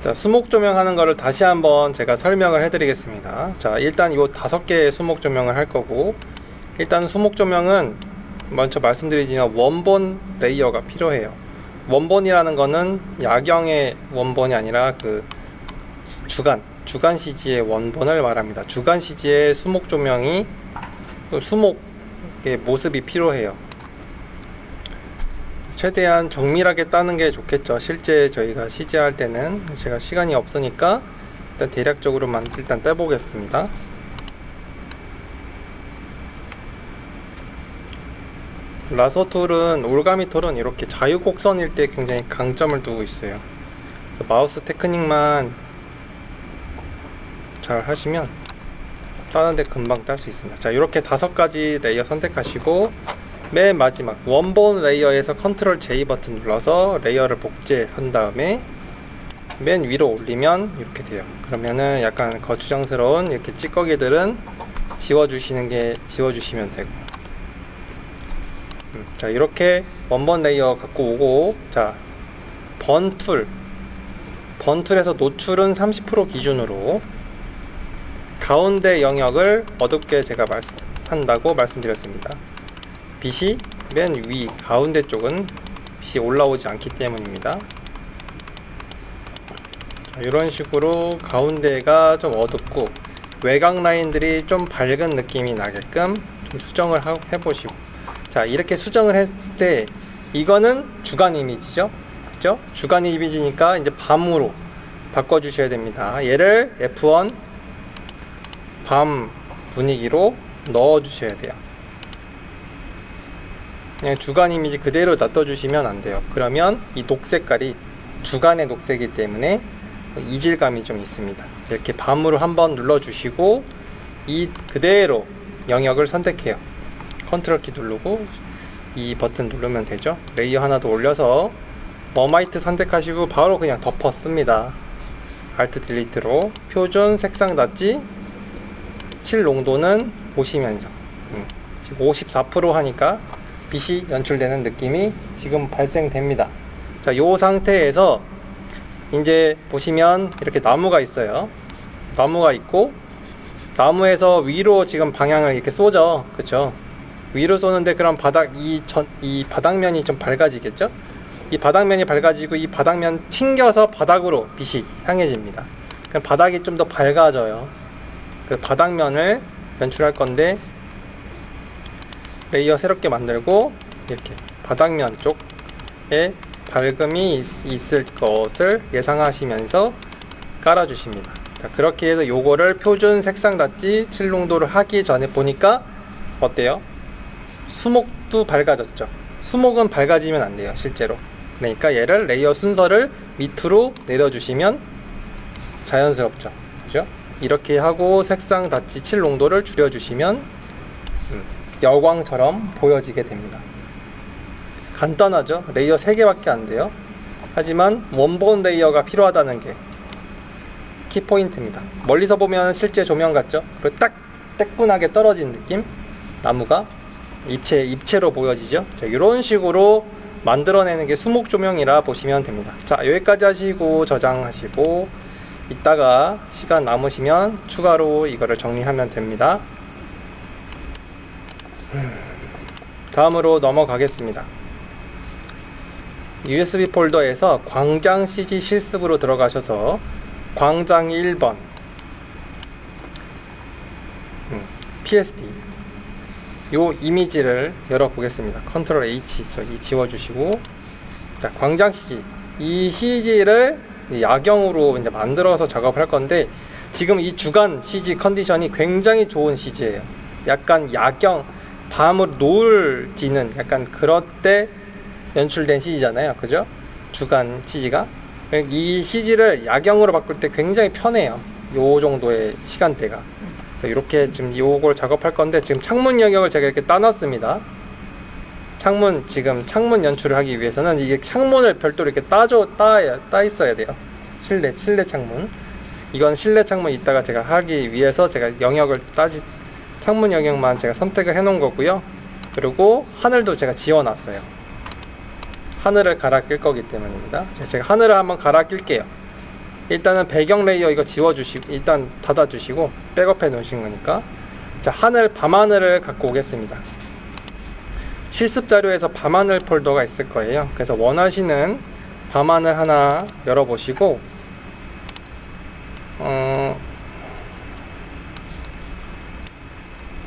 자, 수목 조명하는 거를 다시 한번 제가 설명을 해드리겠습니다. 자, 일단 이 5개의 수목 조명을 할 거고, 일단 수목 조명은 먼저 말씀드리지만 원본 레이어가 필요해요. 원본이라는 거는 야경의 원본이 아니라 그 주간 CG의 원본을 말합니다. 주간 CG의 수목 조명이 수목의 모습이 필요해요. 최대한 정밀하게 따는 게 좋겠죠. 실제 저희가 CG 할 때는 제가 시간이 없으니까 일단 대략적으로만 일단 떼보겠습니다. 라서 툴은, 올가미 툴은 이렇게 자유곡선일 때 굉장히 강점을 두고 있어요. 그래서 마우스 테크닉만 잘 하시면 따는데 금방 딸 수 있습니다. 자, 이렇게 5가지 레이어 선택하시고 맨 마지막 원본 레이어에서 컨트롤 J 버튼 눌러서 레이어를 복제한 다음에 맨 위로 올리면 이렇게 돼요. 그러면은 약간 거추장스러운 이렇게 찌꺼기들은 지워주시면 되고, 자, 이렇게 원본 레이어 갖고 오고, 자, 번툴에서 노출은 30% 기준으로 가운데 영역을 어둡게 제가 한다고 말씀드렸습니다. 빛이 맨 위 가운데 쪽은 빛이 올라오지 않기 때문입니다. 자, 이런 식으로 가운데가 좀 어둡고 외곽 라인들이 좀 밝은 느낌이 나게끔 좀 수정을 해보시고, 자, 이렇게 수정을 했을 때 이거는 주간 이미지죠, 그죠? 주간 이미지니까 이제 밤으로 바꿔주셔야 됩니다. 얘를 F1 밤 분위기로 넣어주셔야 돼요. 그냥 주간 이미지 그대로 놔둬주시면 안 돼요. 그러면 이 녹색깔이 주간의 녹색이기 때문에 이질감이 좀 있습니다. 이렇게 밤으로 한번 눌러주시고 이 그대로 영역을 선택해요. 컨트롤 키 누르고 이 버튼 누르면 되죠. 레이어 하나 더 올려서 머마이트 선택하시고 바로 그냥 덮어 씁니다. 알트 딜리트로 표준 색상 낫지, 칠 농도는 보시면서 지금 54% 하니까 빛이 연출되는 느낌이 지금 발생됩니다. 자, 요 상태에서 이제 보시면 이렇게 나무가 있어요. 나무가 있고 나무에서 위로 지금 방향을 이렇게 쏘죠, 그쵸? 위로 쏘는데 그럼 이 바닥면이 좀 밝아지겠죠? 이 바닥면이 밝아지고 이 바닥면 튕겨서 바닥으로 빛이 향해집니다. 그럼 바닥이 좀 더 밝아져요. 그 바닥면을 연출할 건데 레이어 새롭게 만들고 이렇게 바닥면 쪽에 밝음이 있을 것을 예상하시면서 깔아주십니다. 자, 그렇게 해서 요거를 표준 색상 낫지 7농도를 하기 전에 보니까 어때요? 수목도 밝아졌죠. 수목은 밝아지면 안 돼요, 실제로. 그러니까 얘를 레이어 순서를 밑으로 내려주시면 자연스럽죠, 그죠? 이렇게 하고 색상 낫지 7농도를 줄여주시면 여광처럼 보여지게 됩니다. 간단하죠? 레이어 3개밖에 안 돼요. 하지만 원본 레이어가 필요하다는 게 키포인트입니다. 멀리서 보면 실제 조명 같죠? 그리고 딱 떼꾼하게 떨어진 느낌? 나무가 입체로 보여지죠? 자, 이런 식으로 만들어내는 게 수목 조명이라 보시면 됩니다. 자, 여기까지 하시고 저장하시고 이따가 시간 남으시면 추가로 이거를 정리하면 됩니다. 다음으로 넘어가겠습니다. USB 폴더에서 광장 CG 실습으로 들어가셔서 광장 1번 PSD 요 이미지를 열어보겠습니다. 컨트롤 H 저기 지워주시고, 자, 광장 CG, 이 CG를 야경으로 이제 만들어서 작업할 건데 지금 이 주간 CG 컨디션이 굉장히 좋은 CG예요. 약간 야경, 밤으로 노을 지는 약간 그럴 때 연출된 CG잖아요, 그죠? 주간 CG가 이 CG를 야경으로 바꿀 때 굉장히 편해요. 요 정도의 시간대가. 이렇게 지금 요걸 작업할 건데 지금 창문 영역을 제가 이렇게 따놨습니다. 창문 연출을 하기 위해서는 이게 창문을 별도로 이렇게 따 있어야 돼요. 실내 창문. 이건 실내 창문 이따가 제가 하기 위해서 제가 창문 영역만 제가 선택을 해 놓은 거고요. 그리고 하늘도 제가 지워 놨어요. 하늘을 갈아 낄 거기 때문입니다. 제가 하늘을 한번 갈아 낄게요. 일단은 배경 레이어 이거 지워주시고 일단 닫아주시고 백업해 놓으신 거니까. 자, 밤하늘을 갖고 오겠습니다. 실습 자료에서 밤하늘 폴더가 있을 거예요. 그래서 원하시는 밤하늘 하나 열어보시고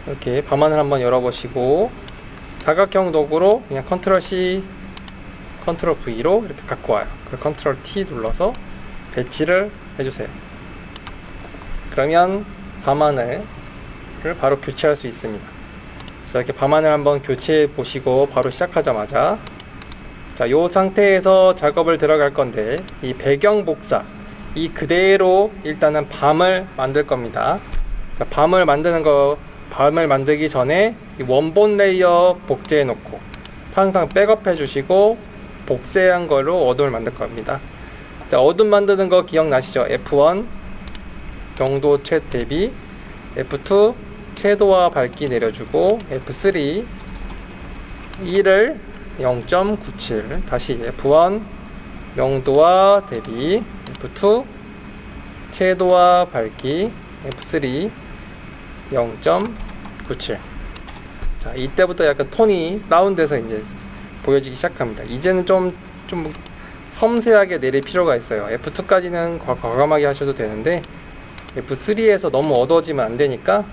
이렇게 밤하늘 한번 열어보시고 사각형 도구로 그냥 컨트롤 C, 컨트롤 V로 이렇게 갖고 와요. 그 컨트롤 T 눌러서 배치를 해주세요. 그러면 밤하늘을 바로 교체할 수 있습니다. 자, 이렇게 밤하늘 한번 교체해 보시고 바로 시작하자마자 자, 요 상태에서 작업을 들어갈 건데 이 배경 복사 이 그대로 일단은 밤을 만들 겁니다. 자, 밤을 만들기 전에 이 원본 레이어 복제해 놓고 항상 백업해 주시고 복제한 걸로 어둠을 만들 겁니다. 자, 어둠 만드는 거 기억나시죠? F1 명도 최 대비, F2 채도와 밝기 내려주고, F3 1을 0.97, 다시 F1 명도와 대비, F2 채도와 밝기, F3 0.97. 자, 이때부터 약간 톤이 다운돼서 이제 보여지기 시작합니다. 이제는 좀 섬세하게 내릴 필요가 있어요. F2까지는 과감하게 하셔도 되는데 F3에서 너무 어두워지면 안 되니까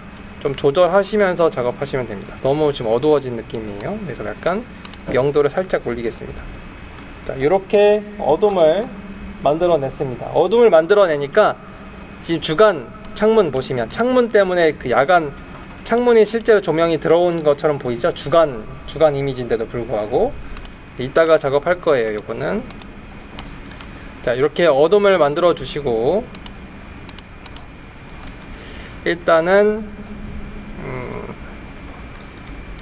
좀 조절하시면서 작업하시면 됩니다. 너무 지금 어두워진 느낌이에요. 그래서 약간 명도를 살짝 올리겠습니다. 자, 이렇게 어둠을 만들어냈습니다. 어둠을 만들어내니까 지금 주간 창문 보시면 창문 때문에 그 야간 창문이 실제로 조명이 들어온 것처럼 보이죠? 주간 이미지인데도 불구하고 이따가 작업할 거예요. 요거는 자, 이렇게 어둠을 만들어 주시고 일단은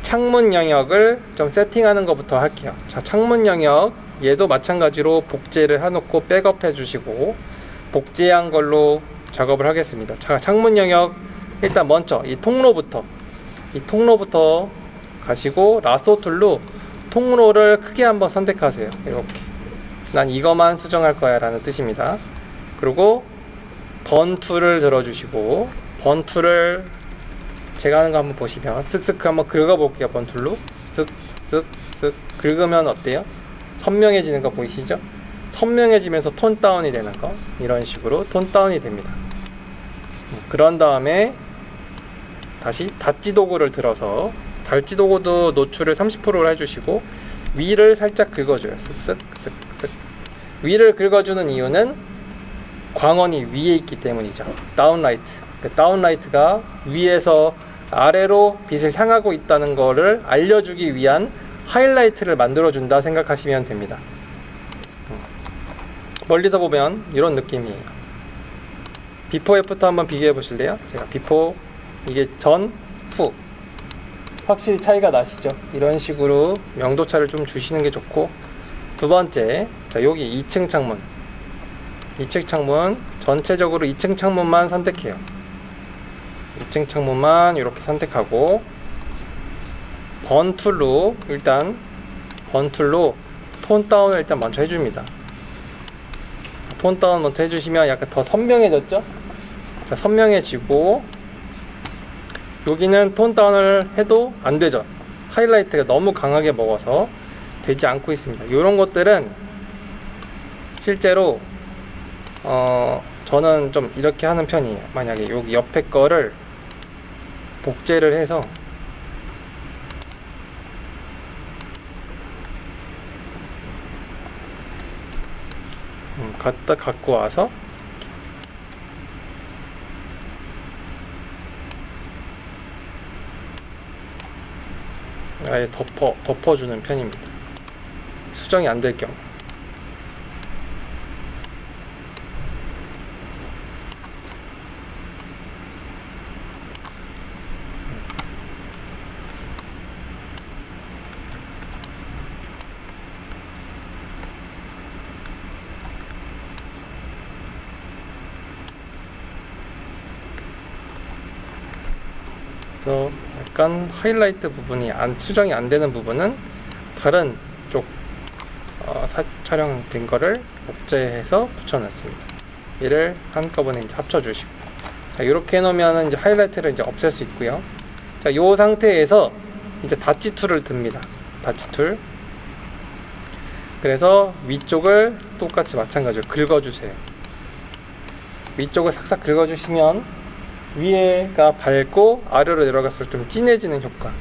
창문 영역을 좀 세팅하는 것부터 할게요. 자, 창문 영역 얘도 마찬가지로 복제를 해놓고 백업해 주시고 복제한 걸로 작업을 하겠습니다. 자, 창문 영역 일단 먼저 이 통로부터 가시고 라소 툴로 통로를 크게 한번 선택하세요. 이렇게 난 이거만 수정할 거야 라는 뜻입니다. 그리고 번툴을 들어주시고 번툴을 제가 하는 거 한번 보시면 쓱쓱 한번 긁어볼게요. 번툴로 쓱쓱쓱 긁으면 어때요? 선명해지는 거 보이시죠? 선명해지면서 톤 다운이 되는 거 이런 식으로 톤 다운이 됩니다. 그런 다음에 다시 닫지 도구를 들어서 닫지 도구도 노출을 30%로 해주시고 위를 살짝 긁어줘요. 쓱쓱쓱쓱 위를 긁어주는 이유는 광원이 위에 있기 때문이죠. 다운라이트. 다운라이트가 위에서 아래로 빛을 향하고 있다는 것을 알려주기 위한 하이라이트를 만들어준다 생각하시면 됩니다. 멀리서 보면 이런 느낌이에요. 비포 애프터 한번 비교해 보실래요? 제가 비포 이게 전, 후 확실히 차이가 나시죠? 이런 식으로 명도차를 좀 주시는 게 좋고 두 번째, 자 여기 2층 창문 전체적으로 2층 창문만 선택해요. 2층 창문만 이렇게 선택하고 번툴로 톤 다운을 일단 먼저 해줍니다. 톤 다운 먼저 해주시면 약간 더 선명해졌죠? 자, 선명해지고 여기는 톤 다운을 해도 안 되죠. 하이라이트가 너무 강하게 먹어서 되지 않고 있습니다. 이런 것들은 실제로 저는 좀 이렇게 하는 편이에요. 만약에 여기 옆에 거를 복제를 해서 갖고 와서 아예 덮어주는 편입니다. 수정이 안 될 경우. 그래서 약간 하이라이트 부분이 수정이 안 되는 부분은 다른 쪽 촬영된 거를 복제해서 붙여놨습니다. 얘를 한꺼번에 이제 합쳐주시고, 자, 이렇게 해놓으면 이제 하이라이트를 이제 없앨 수 있고요. 자, 요 상태에서 이제 닷지 툴을 듭니다. 닷지 툴. 그래서 위쪽을 똑같이 마찬가지로 긁어주세요. 위쪽을 싹싹 긁어주시면 위에가 밝고 아래로 내려갈수록 좀 진해지는 효과.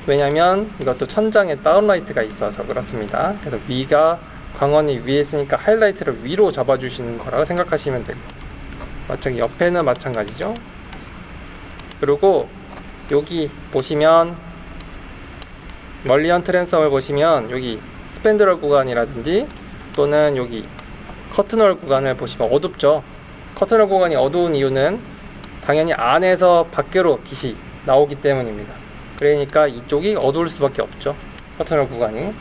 왜냐면 이것도 천장에 다운라이트가 있어서 그렇습니다. 그래서 위가 광원이 위에 있으니까 하이라이트를 위로 잡아주시는 거라고 생각하시면 되고, 마찬가지 옆에는 마찬가지죠. 그리고 여기 보시면 멀리언 트랜섬을 보시면 여기 스팬드럴 구간이라든지 또는 여기 커튼홀 구간을 보시면 어둡죠. 커튼홀 구간이 어두운 이유는 당연히 안에서 밖으로 빛이 나오기 때문입니다. 그러니까 이쪽이 어두울 수밖에 없죠. 커튼홀 구간이.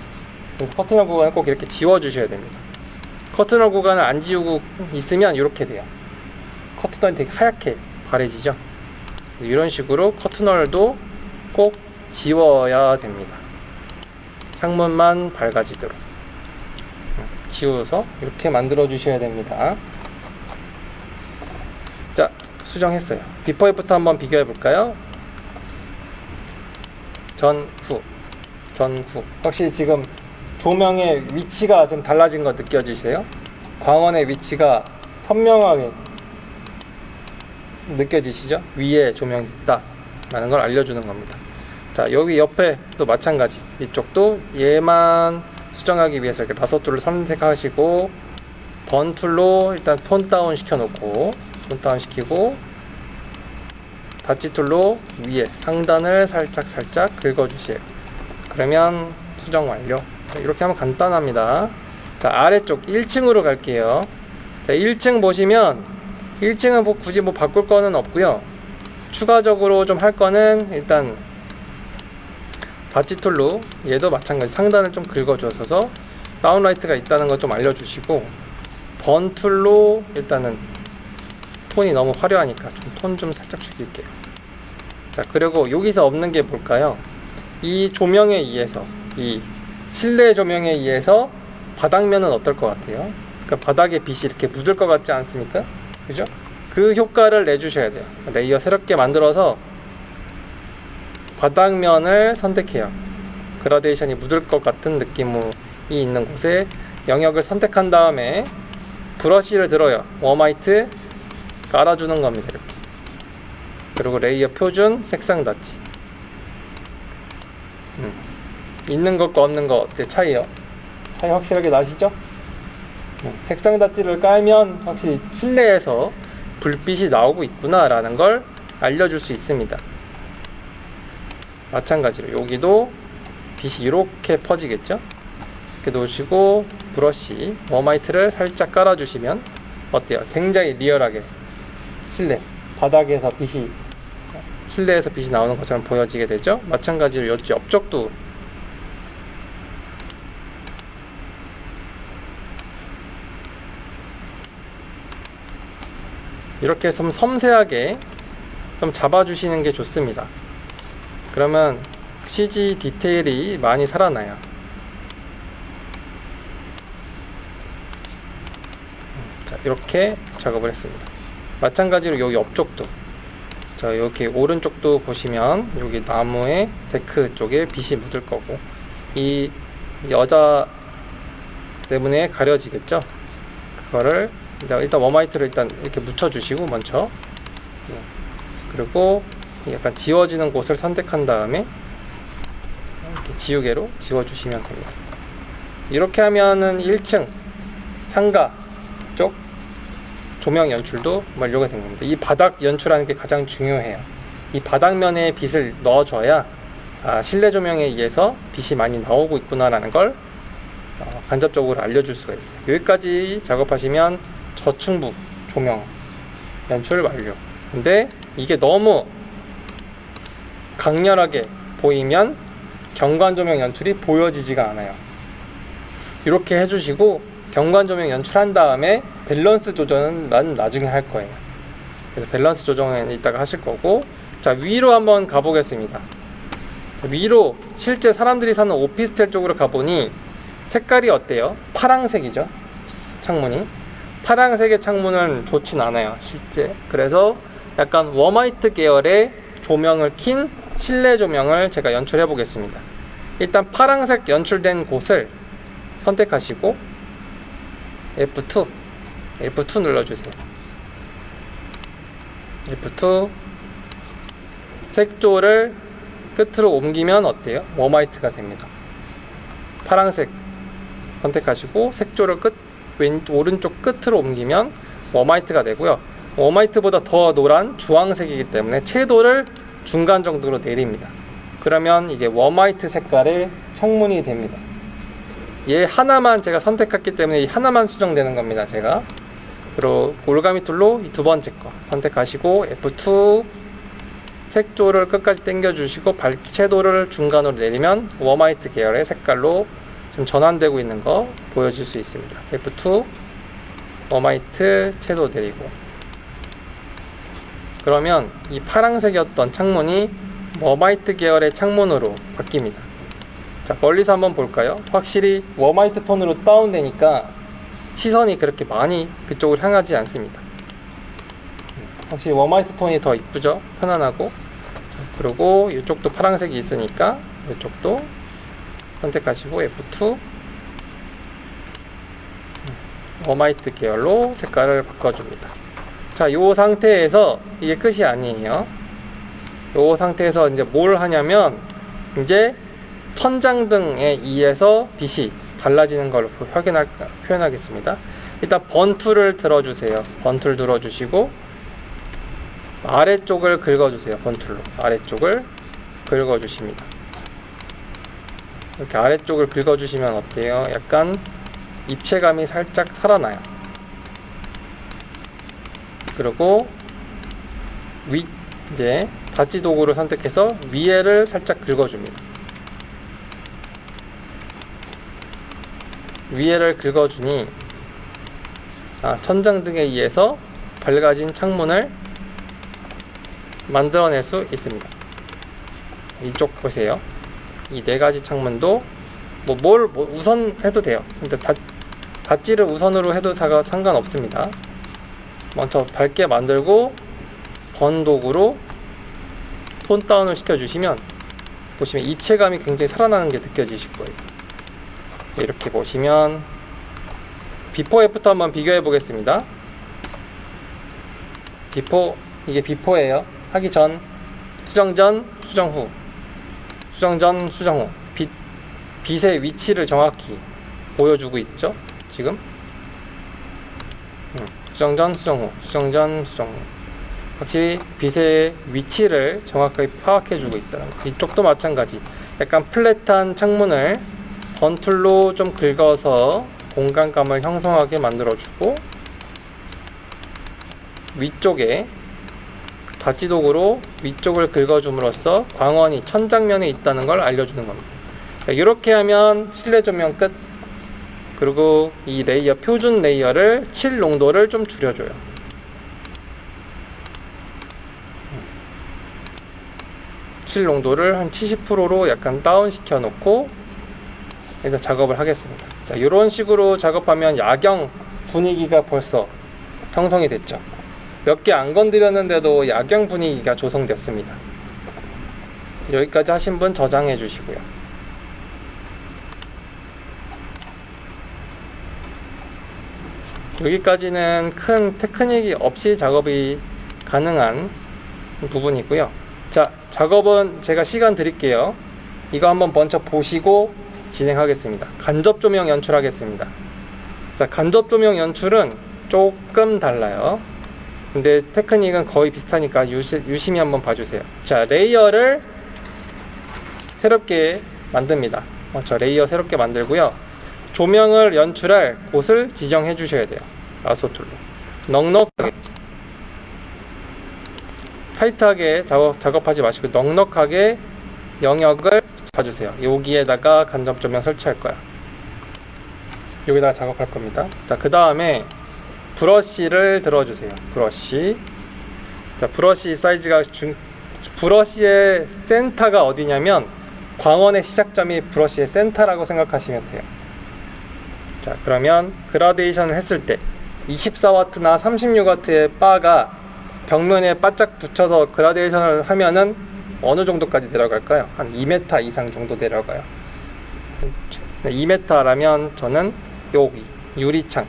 그래서 커튼홀 구간을 꼭 이렇게 지워주셔야 됩니다. 커튼홀 구간을 안 지우고 있으면 이렇게 돼요. 커튼홀이 되게 하얗게 바래지죠. 이런 식으로 커튼홀도 꼭 지워야 됩니다. 창문만 밝아지도록 지워서 이렇게 만들어 주셔야 됩니다. 자, 수정했어요. 비포 애프터 한번 비교해 볼까요? 전, 후. 확실히 지금 조명의 위치가 좀 달라진 거 느껴지세요? 광원의 위치가 선명하게 느껴지시죠? 위에 조명이 있다 라는 걸 알려주는 겁니다. 자, 여기 옆에 또 마찬가지, 이쪽도 얘만 수정하기 위해서 이렇게 라서 툴을 선택하시고 번 툴로 일단 톤 다운 시켜놓고, 톤 다운 시키고 닷지 툴로 위에 상단을 살짝 긁어주세요. 그러면 수정 완료. 자, 이렇게 하면 간단합니다. 자, 아래쪽 1층으로 갈게요. 자, 1층 보시면 1층은 뭐 굳이 뭐 바꿀 거는 없고요. 추가적으로 좀 할 거는 일단 닷지 툴로 얘도 마찬가지 상단을 좀 긁어줘서 다운라이트가 있다는 거 좀 알려주시고, 번 툴로 일단은 톤이 너무 화려하니까 좀 톤 좀 살짝 죽일게요. 자, 그리고 여기서 없는 게 뭘까요? 이 조명에 의해서, 이 실내 조명에 의해서 바닥면은 어떨 것 같아요? 그러니까 바닥에 빛이 이렇게 묻을 것 같지 않습니까? 그죠? 그 효과를 내주셔야 돼요. 레이어 새롭게 만들어서 바닥면을 선택해요. 그라데이션이 묻을 것 같은 느낌이 있는 곳에 영역을 선택한 다음에 브러쉬를 들어요. 웜 화이트 깔아주는 겁니다. 이렇게. 그리고 레이어 표준 색상 닷지. 있는 것과 없는 것 어때? 차이 확실하게 나시죠? 색상 닷지를 깔면 확실히 실내에서 불빛이 나오고 있구나 라는 걸 알려줄 수 있습니다. 마찬가지로 여기도 빛이 이렇게 퍼지겠죠? 이렇게 놓으시고 브러쉬 웜 화이트를 살짝 깔아주시면 어때요? 굉장히 리얼하게 바닥에서 빛이, 실내에서 빛이 나오는 것처럼 보여지게 되죠? 마찬가지로 옆쪽도 이렇게 좀 섬세하게 좀 잡아주시는 게 좋습니다. 그러면 CG 디테일이 많이 살아나요. 자, 이렇게 작업을 했습니다. 마찬가지로 여기 옆쪽도, 자, 이렇게 오른쪽도 보시면 여기 나무의 데크 쪽에 빛이 묻을 거고, 이 여자 때문에 가려지겠죠? 그거를 일단 웜 화이트를 일단 이렇게 묻혀주시고 먼저, 그리고 약간 지워지는 곳을 선택한 다음에 이렇게 지우개로 지워주시면 됩니다. 이렇게 하면은 1층 상가 쪽 조명 연출도 완료가 된 겁니다. 이 바닥 연출하는 게 가장 중요해요. 이 바닥면에 빛을 넣어줘야 실내 조명에 의해서 빛이 많이 나오고 있구나라는 걸 간접적으로 알려줄 수가 있어요. 여기까지 작업하시면 저층부 조명 연출 완료. 근데 이게 너무 강렬하게 보이면 경관 조명 연출이 보여지지가 않아요. 이렇게 해주시고 경관 조명 연출한 다음에 밸런스 조정은 나중에 할 거예요. 그래서 밸런스 조정은 이따가 하실 거고, 자, 위로 한번 가보겠습니다. 위로 실제 사람들이 사는 오피스텔 쪽으로 가보니 색깔이 어때요? 파랑색이죠. 창문이 파란색의 창문은 좋진 않아요, 실제. 그래서 약간 웜화이트 계열의 조명을 킨 실내 조명을 제가 연출해 보겠습니다. 일단 파란색 연출된 곳을 선택하시고 F2 눌러주세요. F2 색조를 끝으로 옮기면 어때요? 웜화이트가 됩니다. 파란색 선택하시고 색조를 오른쪽 끝으로 옮기면 웜화이트가 되고요. 웜화이트보다 더 노란 주황색이기 때문에 채도를 중간 정도로 내립니다. 그러면 이게 웜화이트 색깔의 창문이 됩니다. 얘 하나만 제가 선택했기 때문에 이 하나만 수정되는 겁니다. 제가 그리고 올가미 툴로 이 두 번째 거 선택하시고 F2 색조를 끝까지 당겨주시고 채도를 중간으로 내리면 웜화이트 계열의 색깔로 지금 전환되고 있는 거 보여줄 수 있습니다. F2 웜화이트 채도 내리고, 그러면 이 파란색이었던 창문이 웜화이트 계열의 창문으로 바뀝니다. 자, 멀리서 한번 볼까요? 확실히 웜화이트 톤으로 다운되니까 시선이 그렇게 많이 그쪽으로 향하지 않습니다. 확실히 웜화이트 톤이 더 이쁘죠? 편안하고. 자, 그리고 이쪽도 파란색이 있으니까 이쪽도 선택하시고 F2 웜화이트 계열로 색깔을 바꿔줍니다. 자, 이 상태에서 이게 끝이 아니에요. 이 상태에서 이제 뭘 하냐면 이제 천장등에 의해서 빛이 달라지는 걸로 표현하겠습니다. 일단 번툴을 들어주세요. 번툴 들어주시고 아래쪽을 긁어주세요. 번툴로 아래쪽을 긁어주십니다. 이렇게 아래쪽을 긁어주시면 어때요? 약간 입체감이 살짝 살아나요. 그리고 이제 다지 도구를 선택해서 위에를 살짝 긁어줍니다. 위에를 긁어주니 천장등에 의해서 밝아진 창문을 만들어낼 수 있습니다. 이쪽 보세요. 이 네 가지 창문도 뭘 우선 해도 돼요. 근데 닷지를 우선으로 해도 상관없습니다. 먼저 밝게 만들고 번 도구로 톤 다운을 시켜주시면 보시면 입체감이 굉장히 살아나는 게 느껴지실 거예요. 이렇게 보시면 비포 애프터 한번 비교해 보겠습니다. 이게 비포예요. 하기 전, 수정 전, 수정 후, 수정 전, 수정 후. 빛의 위치를 정확히 보여주고 있죠. 지금 수정 전, 수정 후, 수정 전, 수정 후. 확실히 빛의 위치를 정확하게 파악해 주고 있다는 거. 이쪽도 마찬가지. 약간 플랫한 창문을 번툴로 좀 긁어서 공간감을 형성하게 만들어주고, 위쪽에 다지도구로 위쪽을 긁어줌으로써 광원이 천장면에 있다는 걸 알려주는 겁니다. 자, 이렇게 하면 실내 조명 끝. 그리고 이 레이어, 표준 레이어를 칠 농도를 좀 줄여줘요. 칠 농도를 한 70%로 약간 다운 시켜 놓고 일단 작업을 하겠습니다. 자, 이런 식으로 작업하면 야경 분위기가 벌써 형성이 됐죠. 몇 개 안 건드렸는데도 야경 분위기가 조성됐습니다. 여기까지 하신 분 저장해 주시고요. 여기까지는 큰 테크닉이 없이 작업이 가능한 부분이고요. 자, 작업은 제가 시간 드릴게요. 이거 한번 먼저 보시고 진행하겠습니다. 간접 조명 연출하겠습니다. 자, 간접 조명 연출은 조금 달라요. 근데 테크닉은 거의 비슷하니까 유심히 한번 봐주세요. 자, 레이어를 새롭게 만듭니다. 저 레이어 새롭게 만들고요. 조명을 연출할 곳을 지정해 주셔야 돼요. 라소 툴로 넉넉하게, 타이트하게 작업하지 마시고 넉넉하게 영역을 봐주세요. 여기에다가 간접 조명 설치할 거야. 여기다가 작업할 겁니다. 자, 그 다음에 브러쉬를 들어주세요. 브러쉬. 자, 브러쉬 사이즈가 브러쉬의 센터가 어디냐면 광원의 시작점이 브러쉬의 센터라고 생각하시면 돼요. 자, 그러면 그라데이션을 했을 때 24W나 36W의 바가 벽면에 바짝 붙여서 그라데이션을 하면은 어느 정도까지 내려갈까요? 한 2m 이상 정도 내려가요. 2m라면 저는 여기 유리창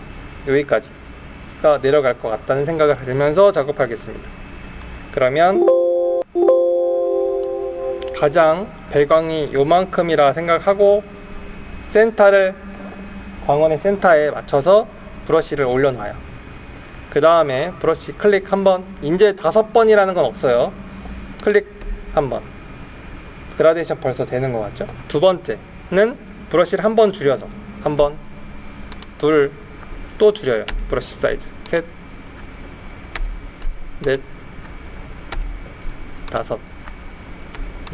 여기까지가 내려갈 것 같다는 생각을 하면서 작업하겠습니다. 그러면 가장 배광이 요만큼이라 생각하고 센터를 광원의 센터에 맞춰서 브러쉬를 올려놔요. 그 다음에 브러쉬 클릭 한번, 이제 5번이라는 건 없어요. 클릭 한번. 그라데이션 벌써 되는 것 같죠? 두 번째는 브러쉬를 한번 줄여서 한 번, 둘, 또 줄여요. 브러쉬 사이즈 셋, 넷, 다섯,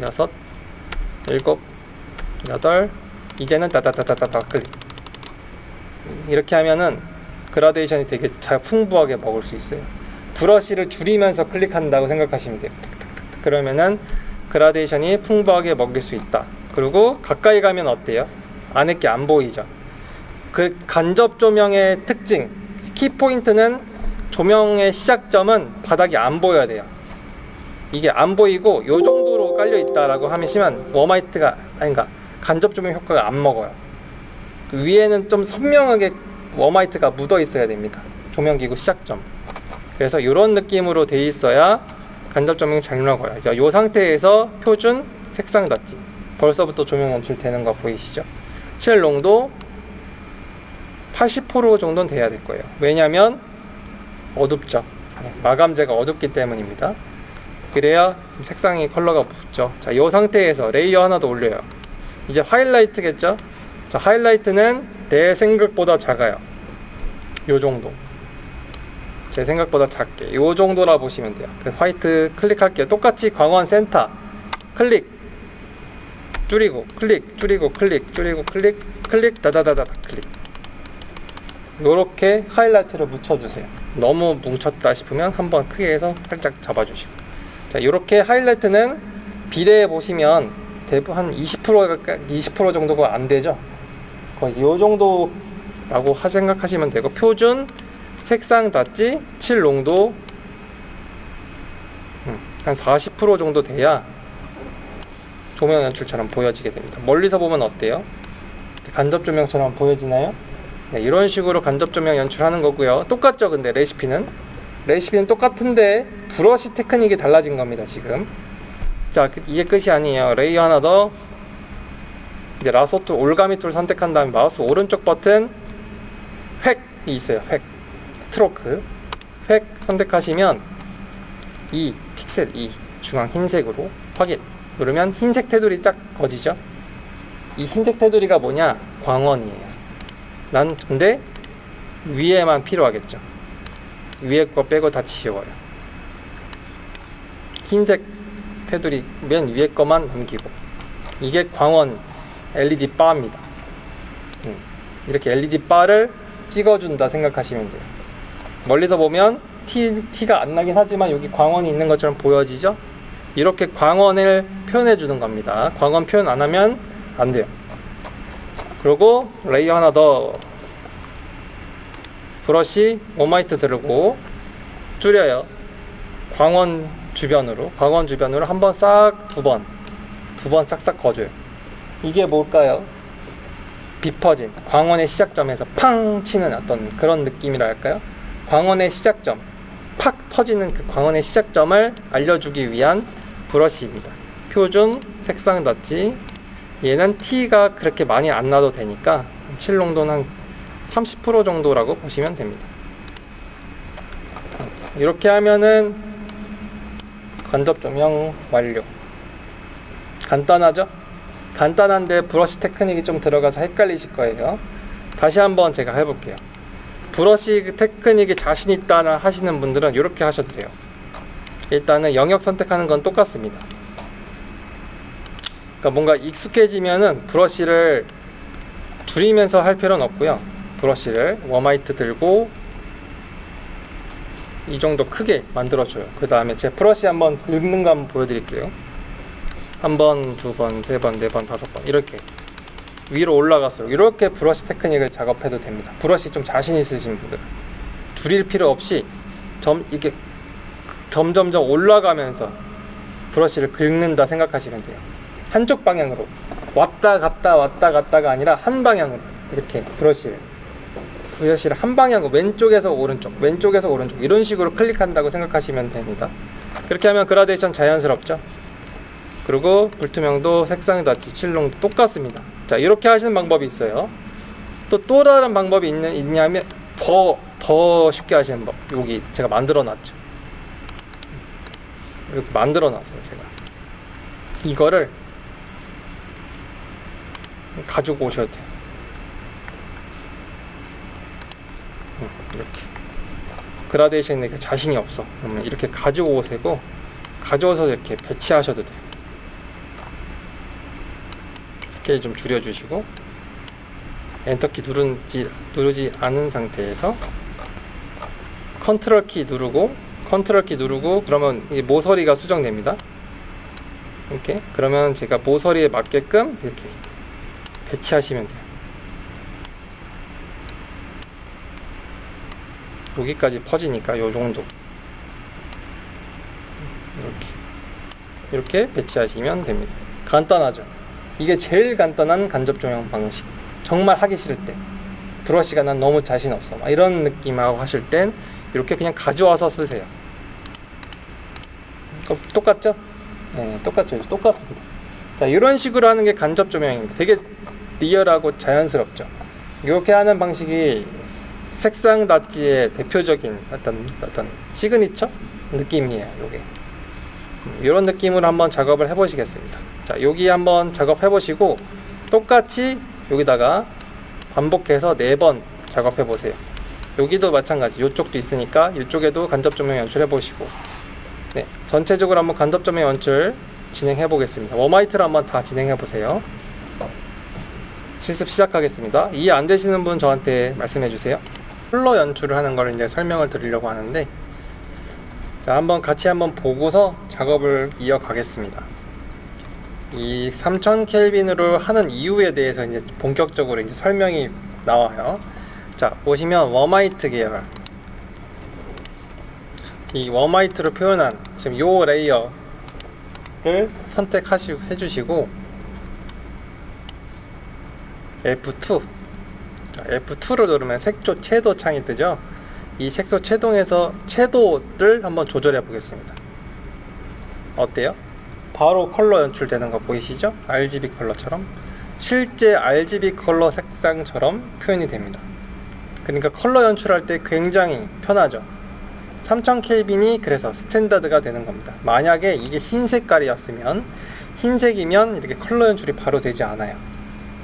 여섯, 일곱, 여덟. 이제는 따다다다다다 클릭. 이렇게 하면은 그라데이션이 되게 잘 풍부하게 먹을 수 있어요. 브러쉬를 줄이면서 클릭한다고 생각하시면 돼요. 그러면은 그라데이션이 풍부하게 먹일 수 있다. 그리고 가까이 가면 어때요? 안에 게 안 보이죠? 그 간접 조명의 특징, 키포인트는 조명의 시작점은 바닥이 안 보여야 돼요. 이게 안 보이고 요 정도로 깔려 있다라고 하시면 웜화이트가 아닌가 간접 조명 효과가 안 먹어요. 위에는 좀 선명하게 웜화이트가 묻어 있어야 됩니다. 조명기구 시작점. 그래서 이런 느낌으로 돼 있어야 간접 조명이 잘 먹어요. 이 상태에서 표준 색상 닫기. 벌써부터 조명 연출되는 거 보이시죠? 칠 농도 80% 정도는 돼야 될 거예요. 왜냐하면 어둡죠. 마감재가 어둡기 때문입니다. 그래야 지금 색상이 컬러가 붙죠. 자, 이 상태에서 레이어 하나 더 올려요. 이제 하이라이트겠죠? 자, 하이라이트는 내 생각보다 작아요. 요 정도. 제 생각보다 작게. 요 정도라 보시면 돼요. 그래서 화이트 클릭할게요. 똑같이 광원 센터. 클릭. 줄이고, 클릭, 줄이고, 클릭, 줄이고, 클릭, 클릭, 다다다다 클릭. 요렇게 하이라이트를 묻혀주세요. 너무 뭉쳤다 싶으면 한번 크게 해서 살짝 잡아주시고. 자, 요렇게 하이라이트는 비례해 보시면 대부분 한 20% 정도가 안 되죠. 거의 요 정도라고 생각하시면 되고, 표준 색상 닫지 7 농도 한 40% 정도 돼야 조명 연출처럼 보여지게 됩니다. 멀리서 보면 어때요? 간접 조명처럼 보여지나요? 네, 이런 식으로 간접 조명 연출하는 거고요. 똑같죠? 근데 레시피는 똑같은데 브러쉬 테크닉이 달라진 겁니다. 지금. 자, 이게 끝이 아니에요. 레이어 하나 더. 이제 라소 툴, 올가미 툴 선택한 다음에 마우스 오른쪽 버튼 획이 있어요. 획, 스트로크, 획 선택하시면 이 픽셀 2 중앙 흰색으로 확인 누르면 흰색 테두리 쫙 꺼지죠. 이 흰색 테두리가 뭐냐? 광원이에요. 난 근데 위에만 필요하겠죠. 위에 거 빼고 다 지워요. 흰색 테두리 맨 위에 거만 남기고. 이게 광원 LED 바입니다. 이렇게 LED 바를 찍어준다 생각하시면 돼요. 멀리서 보면 티가 안 나긴 하지만 여기 광원이 있는 것처럼 보여지죠? 이렇게 광원을 표현해 주는 겁니다. 광원 표현 안 하면 안 돼요. 그리고 레이어 하나 더. 브러쉬 웜화이트 들고 줄여요. 광원 주변으로 한번 싹 두 번 싹싹 거줘요. 이게 뭘까요? 비 퍼진 광원의 시작점에서 팡 치는 어떤 그런 느낌이랄까요? 광원의 시작점, 팍 퍼지는 그 광원의 시작점을 알려주기 위한 브러쉬입니다. 표준 색상 닫지. 얘는 티가 그렇게 많이 안 나도 되니까 칠농도는 한 30% 정도라고 보시면 됩니다. 이렇게 하면은 간접 조명 완료. 간단하죠? 간단한데 브러쉬 테크닉이 좀 들어가서 헷갈리실 거예요. 다시 한번 제가 해볼게요. 브러쉬 테크닉이 자신 있다 하시는 분들은 이렇게 하셔도 돼요. 일단은 영역 선택하는 건 똑같습니다. 그러니까 뭔가 익숙해지면은 브러쉬를 줄이면서 할 필요는 없고요. 브러쉬를 웜화이트 들고 이 정도 크게 만들어줘요. 그 다음에 제 브러쉬 한번 긁는 거 한번 보여드릴게요. 한 번, 두 번, 세 번, 네 번, 다섯 번 이렇게 위로 올라가서 이렇게 브러쉬 테크닉을 작업해도 됩니다. 브러쉬 좀 자신 있으신 분들 줄일 필요 없이 이게 점점점 올라가면서 브러쉬를 긁는다 생각하시면 돼요. 한쪽 방향으로 왔다 갔다가 아니라 한 방향으로 이렇게 브러쉬를 한 방향으로 왼쪽에서 오른쪽 이런 식으로 클릭한다고 생각하시면 됩니다. 그렇게 하면 그라데이션 자연스럽죠. 그리고 불투명도, 색상 닫기, 칠롱도 똑같습니다. 자, 이렇게 하시는 방법이 있어요. 또 다른 방법이 있냐면 더 쉽게 하시는 법. 여기 제가 만들어 놨죠. 이렇게 만들어 놨어요, 제가. 이거를 가지고 오셔도 돼요. 이렇게. 그라데이션에 자신이 없어. 그러면 이렇게 가지고 오시고, 가져와서 이렇게 배치하셔도 돼요. 스케일 좀 줄여주시고, 엔터키 누르지 않은 상태에서 컨트롤 키 누르고 그러면 이 모서리가 수정됩니다. 이렇게. 그러면 제가 모서리에 맞게끔 이렇게 배치하시면 돼요. 여기까지 퍼지니까 요 정도. 이렇게 배치하시면 됩니다. 간단하죠? 이게 제일 간단한 간접 조명 방식. 정말 하기 싫을 때, 브러쉬가 난 너무 자신 없어, 막 이런 느낌하고 하실 땐 이렇게 그냥 가져와서 쓰세요. 똑같죠? 네, 똑같습니다. 자, 이런 식으로 하는 게 간접 조명입니다. 되게 리얼하고 자연스럽죠. 이렇게 하는 방식이 색상 닷지의 대표적인 어떤 시그니처 느낌이에요. 요게 이런 느낌으로 한번 작업을 해보시겠습니다. 자, 여기 한번 작업해 보시고 똑같이 여기다가 반복해서 4번 작업해 보세요. 여기도 마찬가지, 이쪽도 있으니까 이쪽에도 간접 조명 연출해 보시고, 네, 전체적으로 한번 간접 조명 연출 진행해 보겠습니다. 웜화이트로 한번 다 진행해 보세요. 실습 시작하겠습니다. 이해 안 되시는 분 저한테 말씀해 주세요. 컬러 연출을 하는 걸 이제 설명을 드리려고 하는데, 자, 한번 같이 한번 보고서 작업을 이어가겠습니다. 이 3000켈빈으로 하는 이유에 대해서 이제 본격적으로 이제 설명이 나와요. 자, 보시면 웜화이트 계열, 이 웜화이트로 표현한 지금 요 레이어를 해주시고 F2, 자, F2를 누르면 색조 채도 창이 뜨죠. 이 색소 채동에서 채도를 한번 조절해 보겠습니다. 어때요? 바로 컬러 연출되는 거 보이시죠? RGB 컬러처럼 실제 RGB 컬러 색상처럼 표현이 됩니다. 그러니까 컬러 연출할 때 굉장히 편하죠. 3000켈빈이 그래서 스탠다드가 되는 겁니다. 만약에 이게 흰 색깔이었으면, 흰색이면 이렇게 컬러 연출이 바로 되지 않아요.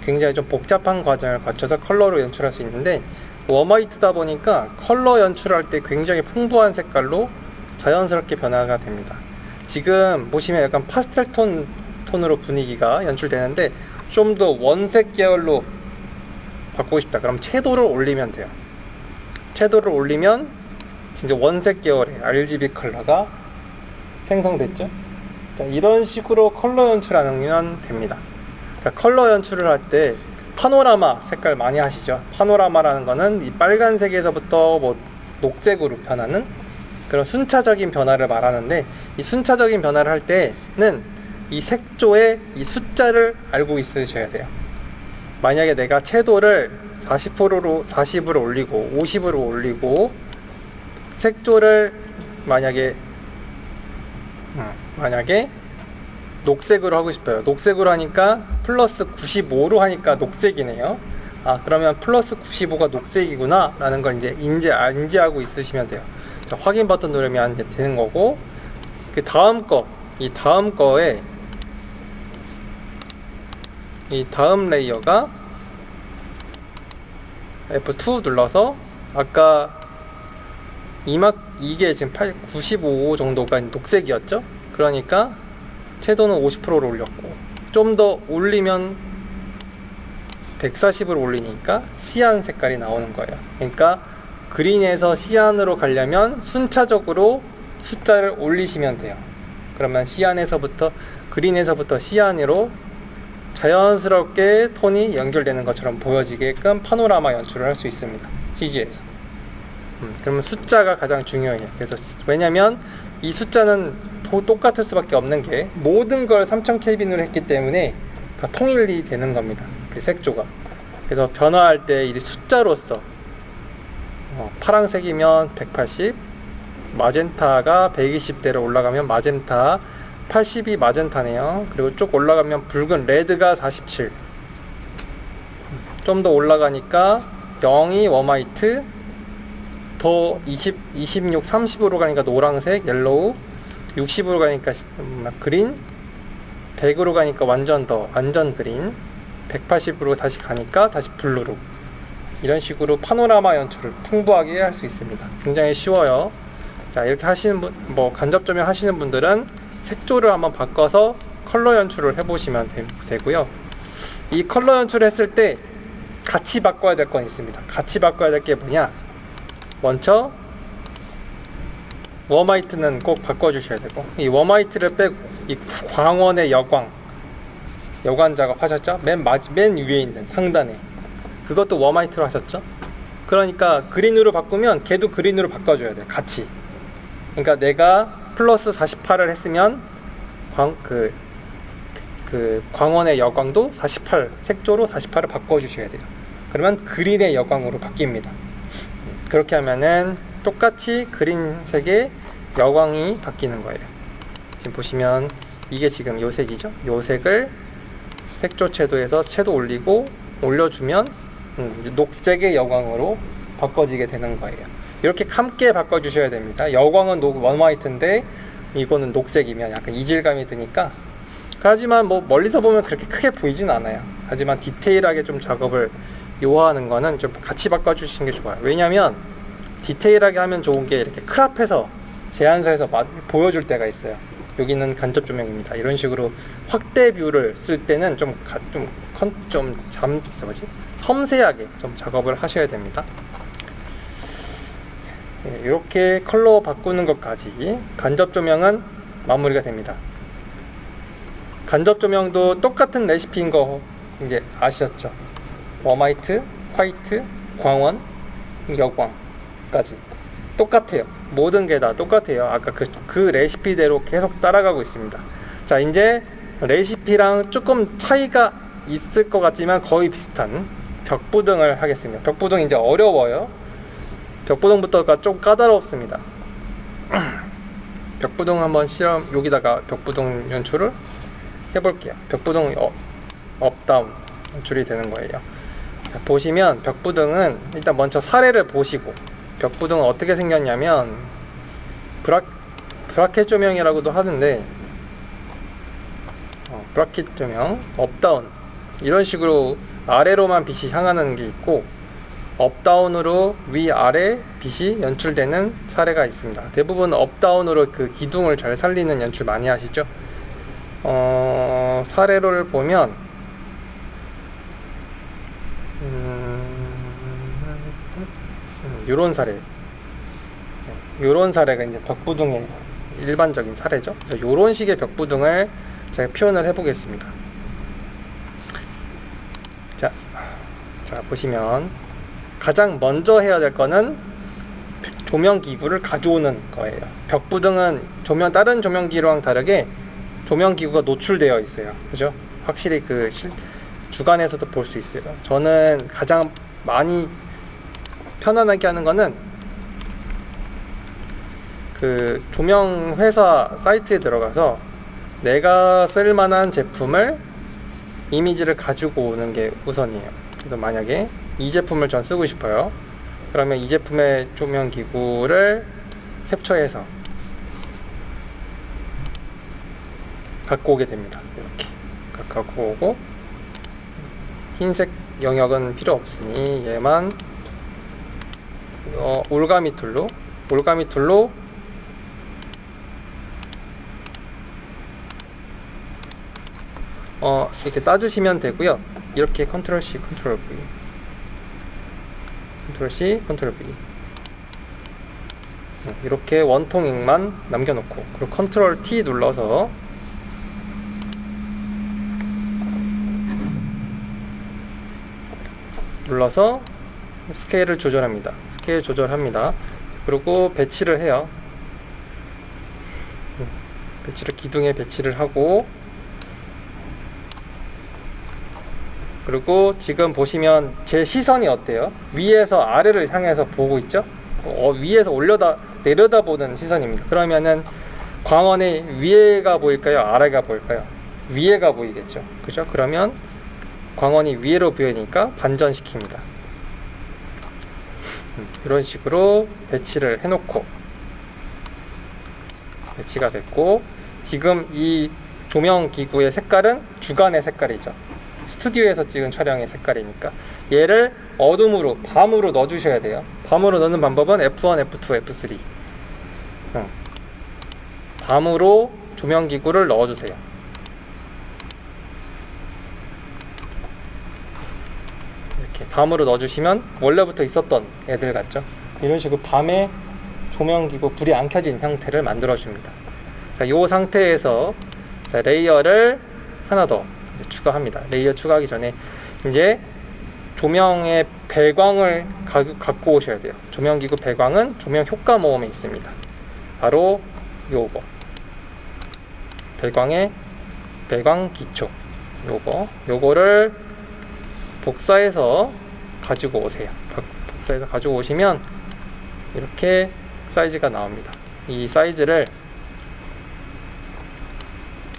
굉장히 좀 복잡한 과정을 거쳐서 컬러로 연출할 수 있는데, 웜화이트다 보니까 컬러 연출할 때 굉장히 풍부한 색깔로 자연스럽게 변화가 됩니다. 지금 보시면 약간 파스텔 톤으로 분위기가 연출되는데, 좀 더 원색 계열로 바꾸고 싶다. 그럼 채도를 올리면 돼요. 채도를 올리면 진짜 원색 계열의 RGB 컬러가 생성됐죠. 자, 이런 식으로 컬러 연출하면 됩니다. 자, 컬러 연출을 할 때 파노라마 색깔 많이 하시죠. 파노라마라는 거는 이 빨간색에서부터 뭐 녹색으로 변하는 그런 순차적인 변화를 말하는데, 이 순차적인 변화를 할 때는 이 색조의 이 숫자를 알고 있으셔야 돼요. 만약에 내가 채도를 40으로 올리고 50으로 올리고 색조를 만약에 녹색으로 하고 싶어요. 녹색으로 하니까 플러스 95로 하니까 녹색이네요. 아, 그러면 플러스 95가 녹색이구나 라는 걸 이제 인지하고 있으시면 돼요. 자, 확인 버튼 누르면 이제 되는 거고, 그 다음 거, 이 다음 레이어가 F2 눌러서 아까 이게 지금 95 정도가 녹색이었죠? 그러니까 채도는 50%로 올렸고, 좀 더 올리면 140으로 올리니까 시안 색깔이 나오는 거예요. 그러니까 그린에서 시안으로 가려면 순차적으로 숫자를 올리시면 돼요. 그러면 그린에서부터 시안으로 자연스럽게 톤이 연결되는 것처럼 보여지게끔 파노라마 연출을 할 수 있습니다. CG에서. 그러면 숫자가 가장 중요해요. 그래서 왜냐면 이 숫자는 똑같을 수밖에 없는 게 모든 걸 3000 켈빈으로 했기 때문에 다 통일이 되는 겁니다. 그 색조가. 그래서 변화할 때 이 숫자로서 파란색이면 180, 마젠타가 120대로 올라가면 마젠타 80이 마젠타네요. 그리고 쭉 올라가면 붉은 레드가 47. 좀 더 올라가니까 0이 웜화이트, 더 26, 30으로 가니까 노란색, 옐로우, 60으로 가니까 그린, 100으로 가니까 완전 그린, 180으로 다시 가니까 다시 블루로. 이런 식으로 파노라마 연출을 풍부하게 할 수 있습니다. 굉장히 쉬워요. 자, 이렇게 하시는 분, 간접 조명 하시는 분들은 색조를 한번 바꿔서 컬러 연출을 해보시면 되고요. 이 컬러 연출을 했을 때 같이 바꿔야 될 건 있습니다. 같이 바꿔야 될 게 뭐냐? 먼저 웜화이트는 꼭 바꿔주셔야 되고, 이 웜화이트를 빼고 이 광원의 여관 작업 하셨죠? 맨 위에 있는 상단에 그것도 웜화이트로 하셨죠? 그러니까 그린으로 바꾸면 걔도 그린으로 바꿔줘야 돼요. 같이. 그러니까 내가 플러스 48을 했으면 광원의 여광도 48 색조로 48을 바꿔주셔야 돼요. 그러면 그린의 여광으로 바뀝니다. 그렇게 하면은 똑같이 그린색의 여광이 바뀌는 거예요. 지금 보시면 이게 지금 요 색이죠. 요 색을 색조 채도에서 채도 올려주면 녹색의 여광으로 바꿔지게 되는 거예요. 이렇게 함께 바꿔주셔야 됩니다. 여광은 웜화이트인데 이거는 녹색이면 약간 이질감이 드니까. 하지만 멀리서 보면 그렇게 크게 보이진 않아요. 하지만 디테일하게 좀 작업을 요하는 거는 좀 같이 바꿔주시는 게 좋아요. 왜냐면 디테일하게 하면 좋은 게 이렇게 클럽해서 제안서에서 보여줄 때가 있어요. 여기는 간접 조명입니다. 이런 식으로 확대 뷰를 쓸 때는 섬세하게 좀 작업을 하셔야 됩니다. 이렇게 컬러 바꾸는 것까지 간접 조명은 마무리가 됩니다. 간접 조명도 똑같은 레시피인 거 이제 아시셨죠? 웜화이트, 화이트, 광원, 여광까지 똑같아요. 모든 게 다 똑같아요. 아까 그 레시피대로 계속 따라가고 있습니다. 자, 이제 레시피랑 조금 차이가 있을 것 같지만 거의 비슷한 벽부등을 하겠습니다. 벽부등 이제 어려워요. 벽부등부터가 좀 까다롭습니다. 벽부등 한번 여기다가 벽부등 연출을 해볼게요. 벽부등 업다운 연출이 되는 거예요. 자, 보시면 벽부등은 일단 먼저 사례를 보시고, 벽부등은 어떻게 생겼냐면 브라켓 조명이라고도 하는데 브라켓 조명, 업다운 이런 식으로 아래로만 빛이 향하는 게 있고, 업다운으로 위아래 빛이 연출되는 사례가 있습니다. 대부분 업다운으로 그 기둥을 잘 살리는 연출 많이 하시죠. 사례를 보면 요런 사례, 요런 사례가 이제 벽부등의 일반적인 사례죠. 요런 식의 벽부등을 제가 표현을 해 보겠습니다. 자, 보시면 가장 먼저 해야 될 거는 조명 기구를 가져오는 거예요. 벽부등은 다른 조명기랑 다르게 조명 기구가 노출되어 있어요. 그죠? 확실히 주간에서도 볼 수 있어요. 저는 가장 많이 편안하게 하는 거는 그 조명 회사 사이트에 들어가서 내가 쓸 만한 제품을 이미지를 가지고 오는 게 우선이에요. 그래서 만약에 이 제품을 전 쓰고 싶어요. 그러면 이 제품의 조명 기구를 캡처해서 갖고 오게 됩니다. 이렇게 갖고 오고, 흰색 영역은 필요 없으니 얘만 올가미 툴로 이렇게 따주시면 되고요. 이렇게 컨트롤 C, 컨트롤 V, 컨트롤 C, 컨트롤 V 이렇게 원통액만 남겨놓고, 그리고 컨트롤 T 눌러서 스케일을 조절합니다. 스케일 조절합니다. 그리고 배치를 해요. 배치를 기둥에 배치를 하고, 그리고 지금 보시면 제 시선이 어때요? 위에서 아래를 향해서 보고 있죠? 위에서 내려다 보는 시선입니다. 그러면은 광원의 위에가 보일까요? 아래가 보일까요? 위에가 보이겠죠. 그죠? 그러면 광원이 위로 보이니까 반전시킵니다. 이런 식으로 배치를 해놓고 배치가 됐고, 지금 이 조명 기구의 색깔은 주간의 색깔이죠. 스튜디오에서 찍은 촬영의 색깔이니까 얘를 어둠으로, 밤으로 넣어주셔야 돼요. 밤으로 넣는 방법은 F1, F2, F3 밤으로 조명기구를 넣어주세요. 이렇게 밤으로 넣어주시면 원래부터 있었던 애들 같죠. 이런 식으로 밤에 조명기구 불이 안 켜진 형태를 만들어줍니다. 자, 이 상태에서 자, 레이어를 하나 더 추가합니다. 레이어 추가하기 전에 이제 조명의 배광을 갖고 오셔야 돼요. 조명기구 배광은 조명 효과 모음에 있습니다. 바로 요거 배광의 배광 기초, 요거를 복사해서 가지고 오세요. 복사해서 가지고 오시면 이렇게 사이즈가 나옵니다. 이 사이즈를,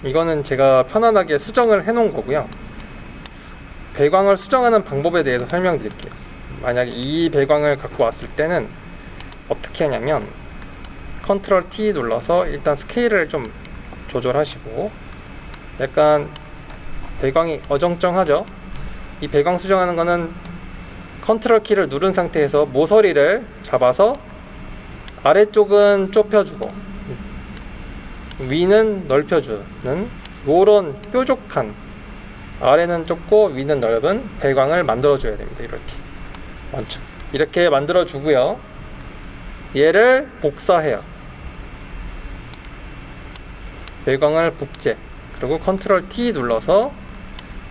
이거는 제가 편안하게 수정을 해 놓은 거고요. 배광을 수정하는 방법에 대해서 설명드릴게요. 만약에 이 배광을 갖고 왔을 때는 어떻게 하냐면 컨트롤 T 눌러서 일단 스케일을 좀 조절하시고, 약간 배광이 어정쩡하죠. 이 배광 수정하는 거는 컨트롤 키를 누른 상태에서 모서리를 잡아서 아래쪽은 좁혀주고 위는 넓혀주는 요런 뾰족한, 아래는 좁고 위는 넓은 배광을 만들어줘야 됩니다. 이렇게 만들어주고요. 얘를 복사해요. 배광을 복제, 그리고 컨트롤 T 눌러서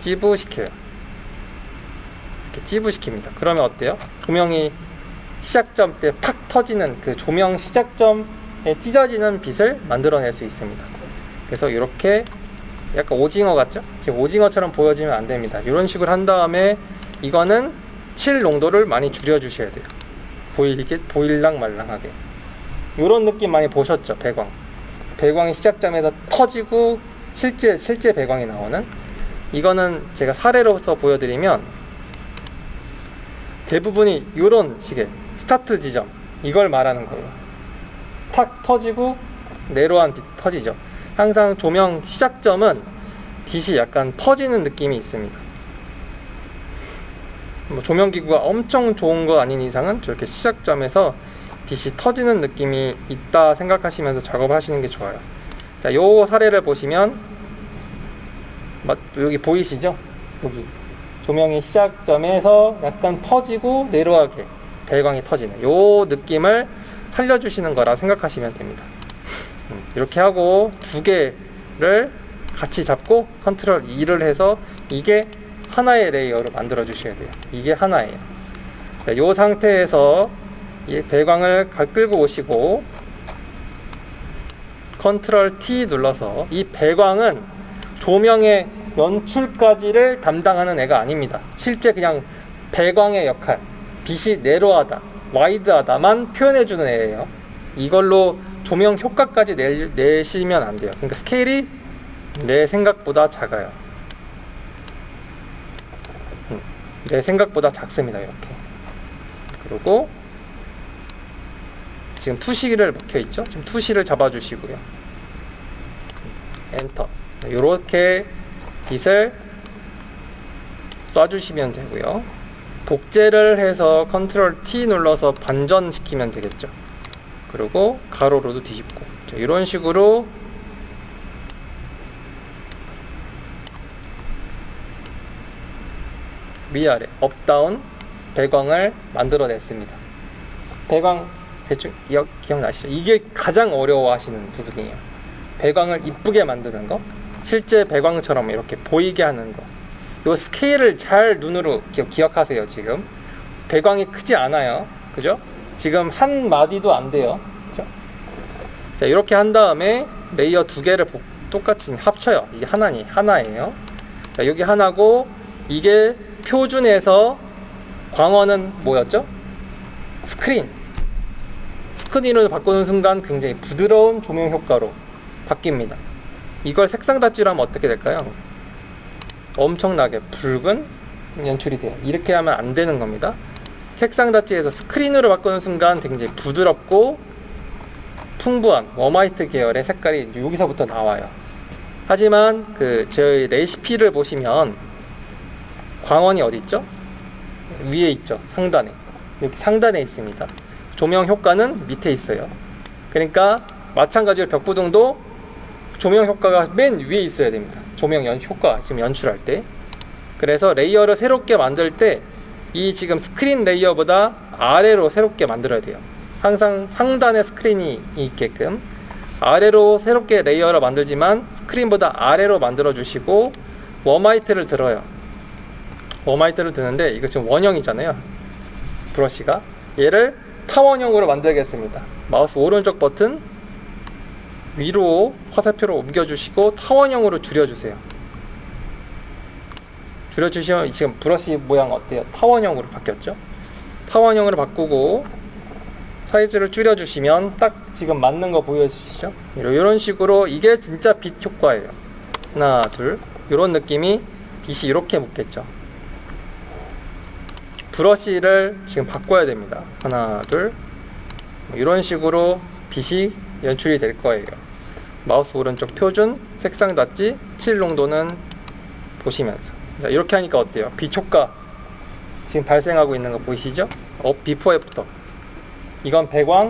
찌부시켜요. 이렇게 찌부시킵니다. 그러면 어때요? 조명이 시작점 때 팍 터지는 그 조명 시작점에 찢어지는 빛을 만들어낼 수 있습니다. 그래서 이렇게 약간 오징어 같죠? 지금 오징어처럼 보여지면 안 됩니다. 이런 식으로 한 다음에 이거는 칠 농도를 많이 줄여 주셔야 돼요. 보일랑 말랑하게. 이런 느낌 많이 보셨죠? 배광이 시작점에서 터지고 실제 배광이 나오는, 이거는 제가 사례로서 보여드리면 대부분이 이런 식의 스타트 지점, 이걸 말하는 거예요. 탁 터지고 내려한 빛 터지죠. 항상 조명 시작점은 빛이 약간 퍼지는 느낌이 있습니다. 조명기구가 엄청 좋은 거 아닌 이상은 저렇게 시작점에서 빛이 터지는 느낌이 있다 생각하시면서 작업하시는 게 좋아요. 자, 요 사례를 보시면 여기 보이시죠? 여기 조명이 시작점에서 약간 터지고 내려가게 배광이 터지는 요 느낌을 살려주시는 거라 생각하시면 됩니다. 이렇게 하고 두 개를 같이 잡고 컨트롤 2를 해서 이게 하나의 레이어로 만들어 주셔야 돼요. 이게 하나예요. 자, 요 상태에서 이 배광을 끌고 오시고 컨트롤 T 눌러서, 이 배광은 조명의 연출까지를 담당하는 애가 아닙니다. 실제 그냥 배광의 역할, 빛이 내려하다, 와이드하다만 표현해주는 애예요. 이걸로 조명 효과까지 내시면 안 돼요. 그러니까 스케일이 내 생각보다 작아요. 내 생각보다 작습니다. 이렇게. 그리고 지금 투시를 먹혀있죠? 지금 투시를 잡아주시고요. 엔터. 이렇게 빛을 쏴주시면 되고요. 복제를 해서 컨트롤 T 눌러서 반전시키면 되겠죠. 그리고 가로로도 뒤집고, 이런 식으로 위아래 업다운 배광을 만들어냈습니다. 배광 대충 기억나시죠? 이게 가장 어려워하시는 부분이에요. 배광을 이쁘게 만드는 거, 실제 배광처럼 이렇게 보이게 하는 거. 요 스케일을 잘 눈으로 기억하세요. 지금 배광이 크지 않아요, 그죠? 지금 한 마디도 안 돼요. 그렇죠? 자, 이렇게 한 다음에 레이어 두 개를 똑같이 합쳐요. 이게 하나예요. 자, 여기 하나고, 이게 표준에서 광원은 뭐였죠? 스크린으로 바꾸는 순간 굉장히 부드러운 조명 효과로 바뀝니다. 이걸 색상 닫지로 하면 어떻게 될까요? 엄청나게 붉은 연출이 돼요. 이렇게 하면 안 되는 겁니다. 색상 닫지에서 스크린으로 바꾸는 순간 굉장히 부드럽고 풍부한 웜화이트 계열의 색깔이 여기서부터 나와요. 하지만 저희 레시피를 보시면 광원이 어디 있죠? 위에 있죠. 상단에. 여기 상단에 있습니다. 조명 효과는 밑에 있어요. 그러니까 마찬가지로 벽부등도 조명 효과가 맨 위에 있어야 됩니다. 조명 효과 지금 연출할 때. 그래서 레이어를 새롭게 만들 때 이 지금 스크린 레이어보다 아래로 새롭게 만들어야 돼요. 항상 상단에 스크린이 있게끔 아래로 새롭게 레이어를 만들지만 스크린보다 아래로 만들어 주시고, 웜화이트를 들어요. 웜화이트를 드는데 이거 지금 원형이잖아요. 브러쉬가. 얘를 타원형으로 만들겠습니다. 마우스 오른쪽 버튼 위로 화살표로 옮겨주시고 타원형으로 줄여주세요. 줄여주시면 지금 브러쉬 모양 어때요? 타원형으로 바뀌었죠? 타원형으로 바꾸고 사이즈를 줄여주시면 딱 지금 맞는 거 보여주시죠? 이런 식으로 이게 진짜 빛 효과예요. 하나, 둘. 이런 느낌이 빛이 이렇게 묻겠죠. 브러쉬를 지금 바꿔야 됩니다. 하나, 둘. 이런 식으로 빛이 연출이 될 거예요. 마우스 오른쪽 표준, 색상 닫지, 칠 농도는 보시면서. 자, 이렇게 하니까 어때요? 빛 효과 지금 발생하고 있는 거 보이시죠? 비포 애프터. 이건 배광,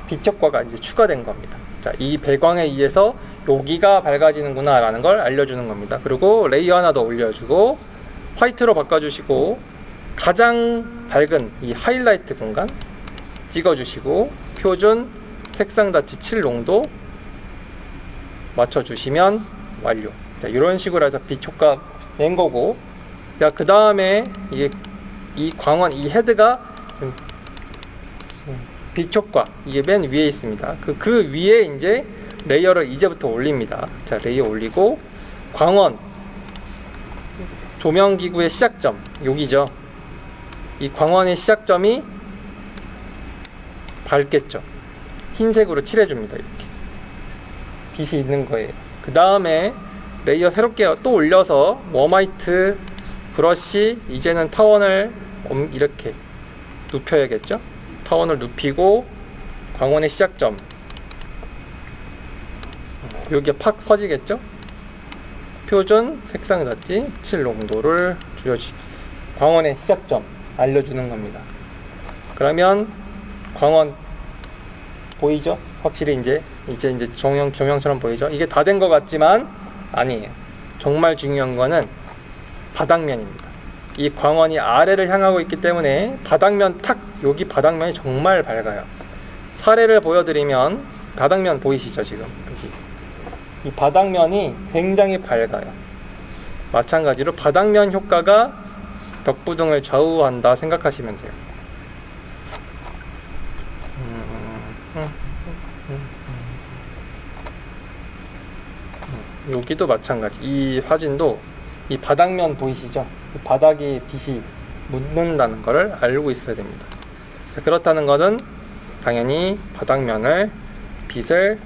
빛 효과가 이제 추가된 겁니다. 자, 이 배광에 의해서 여기가 밝아지는구나 라는 걸 알려주는 겁니다. 그리고 레이어 하나 더 올려주고 화이트로 바꿔주시고 가장 밝은 이 하이라이트 공간 찍어주시고 표준 색상 닫지 7 농도 맞춰주시면 완료. 자, 이런 식으로 해서 빛 효과 낸 거고, 자, 그 다음에 이 광원, 이 헤드가 지금 빛 효과 이게 맨 위에 있습니다. 그 위에 이제 레이어를 이제부터 올립니다. 자, 레이어 올리고 광원 조명 기구의 시작점 여기죠. 이 광원의 시작점이 밝겠죠. 흰색으로 칠해줍니다. 이렇게 빛이 있는 거예요. 그 다음에 레이어 새롭게 또 올려서 웜화이트 브러쉬, 이제는 타원을 이렇게 눕혀야겠죠. 타원을 눕히고 광원의 시작점 여기에 팍 퍼지겠죠. 표준 색상 닫지 7 농도를 광원의 시작점 알려주는 겁니다. 그러면 광원 보이죠? 확실히 이제 조명처럼 보이죠? 이게 다 된 것 같지만 아니에요. 정말 중요한 거는 바닥면입니다. 이 광원이 아래를 향하고 있기 때문에 바닥면 여기 바닥면이 정말 밝아요. 사례를 보여드리면 바닥면 보이시죠? 지금 여기 이 바닥면이 굉장히 밝아요. 마찬가지로 바닥면 효과가 벽부등을 좌우한다 생각하시면 돼요. 여기도 마찬가지. 이 사진도 이 바닥면 보이시죠? 바닥이 빛이 묻는다는 것을 알고 있어야 됩니다. 자, 그렇다는 것은 당연히 바닥면을 빛을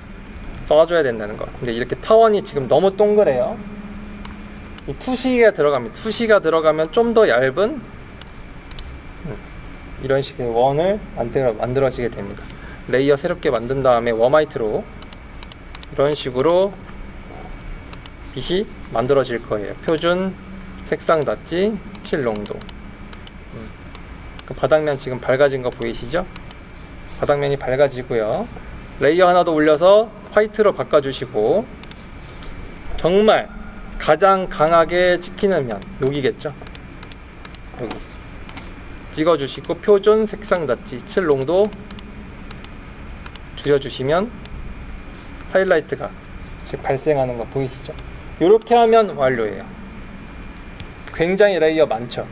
쏴줘야 된다는 것. 근데 이렇게 타원이 지금 너무 동그래요. 이 투시가 들어갑니다. 투시가 들어가면 좀 더 얇은 이런 식의 원을 만들어지게 됩니다. 레이어 새롭게 만든 다음에 웜화이트로 이런 식으로 빛이 만들어질 거예요. 표준 색상 닫지 7 농도. 그 바닥면 지금 밝아진 거 보이시죠? 바닥면이 밝아지고요. 레이어 하나 더 올려서 화이트로 바꿔주시고 정말 가장 강하게 찍히는 면 여기겠죠? 여기 찍어주시고 표준 색상 닫지 7 농도 줄여주시면 하이라이트가 지금 발생하는 거 보이시죠? 이렇게 하면 완료예요. 굉장히 레이어 많죠.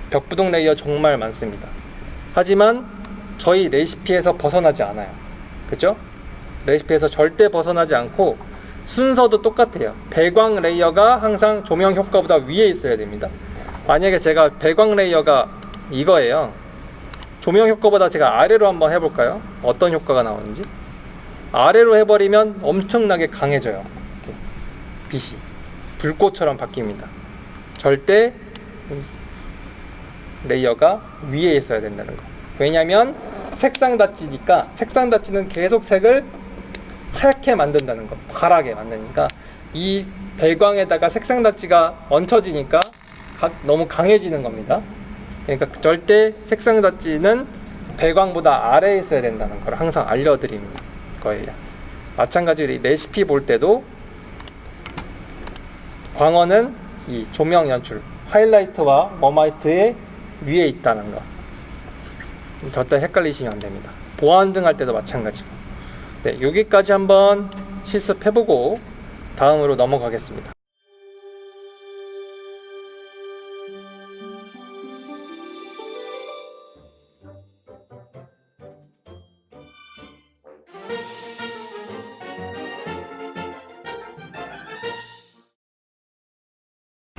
벽부등 레이어 정말 많습니다. 하지만 저희 레시피에서 벗어나지 않아요. 그죠? 레시피에서 절대 벗어나지 않고 순서도 똑같아요. 배광 레이어가 항상 조명 효과보다 위에 있어야 됩니다. 만약에 제가 배광 레이어가 이거예요. 조명 효과보다 제가 아래로 한번 해볼까요? 어떤 효과가 나오는지. 아래로 해버리면 엄청나게 강해져요. 이렇게 빛이 불꽃처럼 바뀝니다. 절대 레이어가 위에 있어야 된다는 거. 왜냐면 색상 닫지니까, 색상 닫지는 계속 색을 하얗게 만든다는 거, 파랗게 만드니까 이 배광에다가 색상 닫지가 얹혀지니까 너무 강해지는 겁니다. 그러니까 절대 색상 닫지는 배광보다 아래에 있어야 된다는 걸 항상 알려드리는 거예요. 마찬가지로 이 레시피 볼 때도 광원은 이 조명 연출, 하이라이트와 웜화이트의 위에 있다는 거. 절대 헷갈리시면 안 됩니다. 보안등 할 때도 마찬가지고. 네, 여기까지 한번 실습해보고 다음으로 넘어가겠습니다.